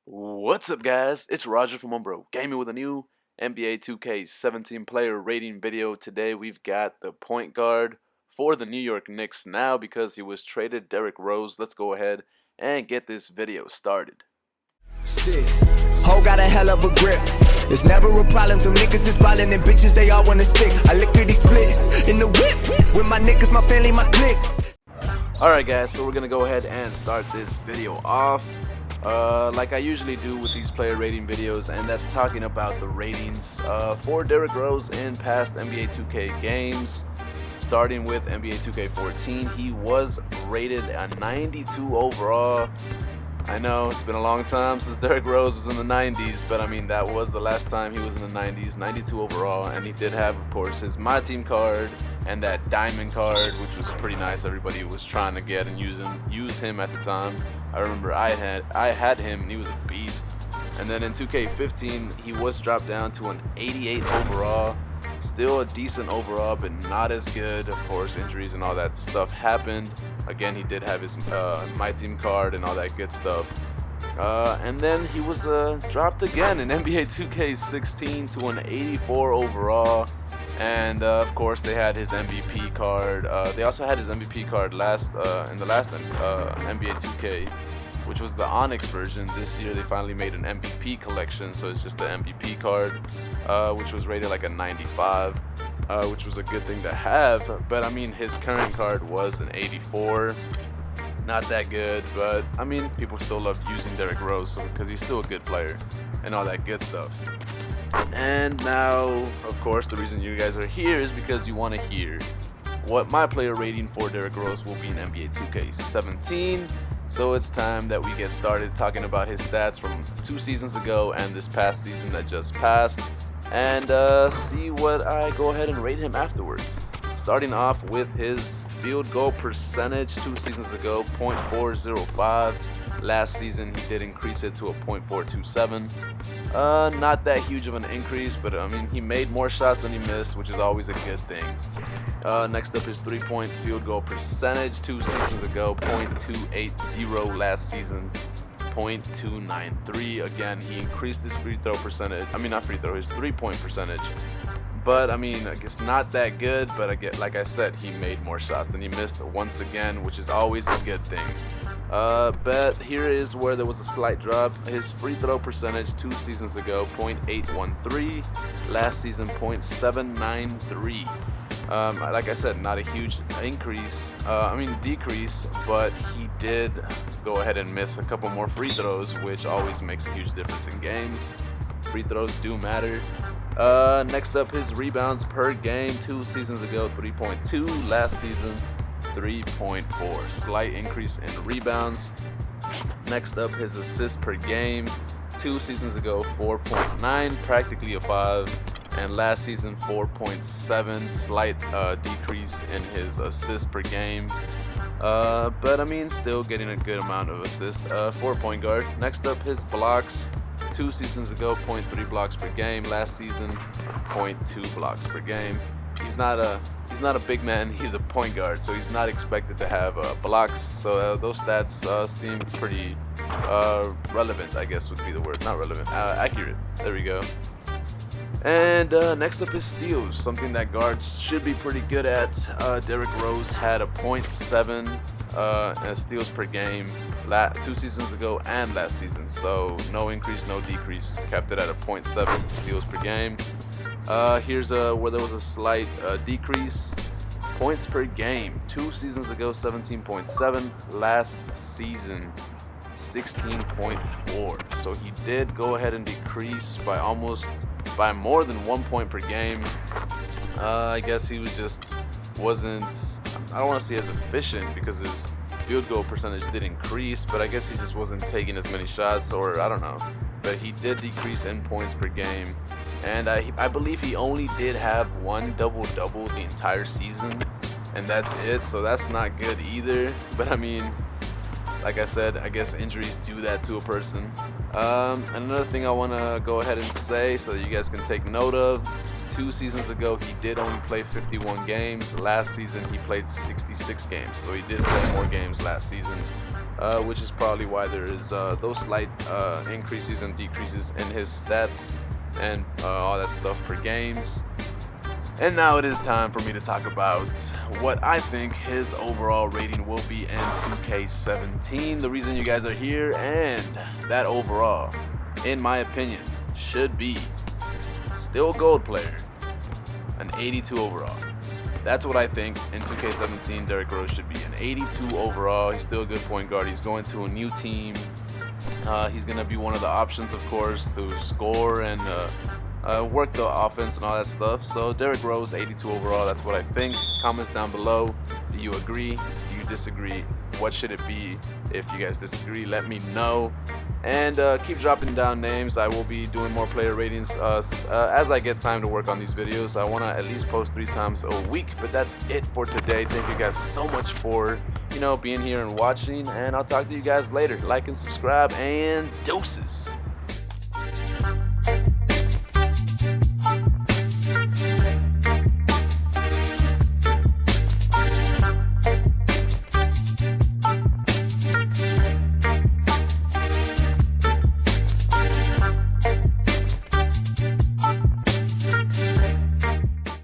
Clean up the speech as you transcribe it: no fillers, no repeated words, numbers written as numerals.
What's up, guys? It's Roger from OneBroGaming with a new NBA 2K17 player rating video. Today we've got the point guard for the New York Knicks now because he was traded, Derrick Rose. Let's go ahead and get this video started. Shit. Ho got a hell of a grip. There's never a problem till niggas is ballin' and bitches they all wanna stick. I lickety split in the whip with my niggas, my family, my clique. Alright guys, so we're gonna go ahead and start this video off like I usually do with these player rating videos, and that's talking about the ratings for Derrick Rose in past NBA 2K games. Starting with NBA 2K14, he was rated a 92 overall. I know it's been a long time since Derrick Rose was in the 90s, but I mean that was the last time he was in the 90s, 92 overall, and he did have, of course, his My Team card and that diamond card, which was pretty nice. Everybody was trying to get and use him at the time. I remember I had him and he was a beast. And then in 2K15, he was dropped down to an 88 overall. Still a decent overall, but not as good. Of course, injuries and all that stuff happened. Again, he did have his My Team card and all that good stuff. And then he was dropped again in NBA 2K16 to an 84 overall. And of course, they had his MVP card. They also had his MVP card in the last NBA 2K, which was the Onyx version. This year they finally made an MVP collection, so it's just the MVP card, which was rated like a 95, which was a good thing to have. But I mean, his current card was an 84. Not that good, but I mean, people still love using Derrick Rose because he's still a good player and all that good stuff. And now, of course, the reason you guys are here is because you want to hear what my player rating for Derrick Rose will be in NBA 2K17. So it's time that we get started talking about his stats from 2 seasons ago and this past season that just passed, and see what I go ahead and rate him afterwards. Starting off with his field goal percentage 2 seasons ago, .405. Last season he did increase it to a .427. Not that huge of an increase, but I mean, he made more shots than he missed, which is always a good thing. Next up, his 3-point field goal percentage 2 seasons ago, .280. Last season, .293. Again, he increased his free throw percentage. I mean, not free throw, his 3-point percentage. But I mean, I guess not that good, but like I said, he made more shots than he missed once again, which is always a good thing. But here is where there was a slight drop. His free throw percentage 2 seasons ago, .813. Last season, .793. Like I said, not a huge decrease, but he did go ahead and miss a couple more free throws, which always makes a huge difference in games. Free throws do matter. Next up, his rebounds per game 2 seasons ago, 3.2. Last season, 3.4. Slight increase in rebounds. Next up, his assists per game 2 seasons ago, 4.9, practically a 5. And last season, 4.7. Slight decrease in his assists per game. But I mean, still getting a good amount of assists for point guard. Next up, his blocks 2 seasons ago, .3 blocks per game. Last season, .2 blocks per game. He's not a big man. He's a point guard, so he's not expected to have blocks. So those stats seem pretty relevant, I guess would be the word. Not relevant, accurate. There we go. And next up is steals, something that guards should be pretty good at. Derrick Rose had a .7 steals per game 2 seasons ago and last season, so no increase, no decrease. Kept it at a .7 steals per game. Here's where there was a slight decrease. Points per game 2 seasons ago, 17.7. Last season, 16.4. So he did go ahead and decrease by more than 1 point per game. I guess he wasn't, I don't want to say as efficient because his field goal percentage did increase, but I guess he just wasn't taking as many shots, or I don't know. But he did decrease in points per game, and I believe he only did have 1 double-double the entire season, and that's it, so that's not good either. But I mean, like I said, I guess injuries do that to a person. And another thing I want to go ahead and say so that you guys can take note of, 2 seasons ago he did only play 51 games. Last season he played 66 games, so he did play more games last season. which is probably why there is those slight increases and decreases in his stats and all that stuff per games. And now it is time for me to talk about what I think his overall rating will be in 2K17. The reason you guys are here, and that overall, in my opinion, should be still gold player, an 82 overall. That's what I think in 2K17 Derrick Rose should be, an 82 overall. He's still a good point guard. He's going to a new team. He's going to be one of the options, of course, to score and work the offense and all that stuff. So Derrick Rose, 82 overall, that's what I think. Comments down below. Do you agree? Do you disagree? What should it be? If you guys disagree, let me know. And keep dropping down names. I will be doing more player ratings as I get time to work on these videos. I want to at least post 3 times a week, but that's it for today. Thank you guys so much for, being here and watching, and I'll talk to you guys later. Like and subscribe, and deuces.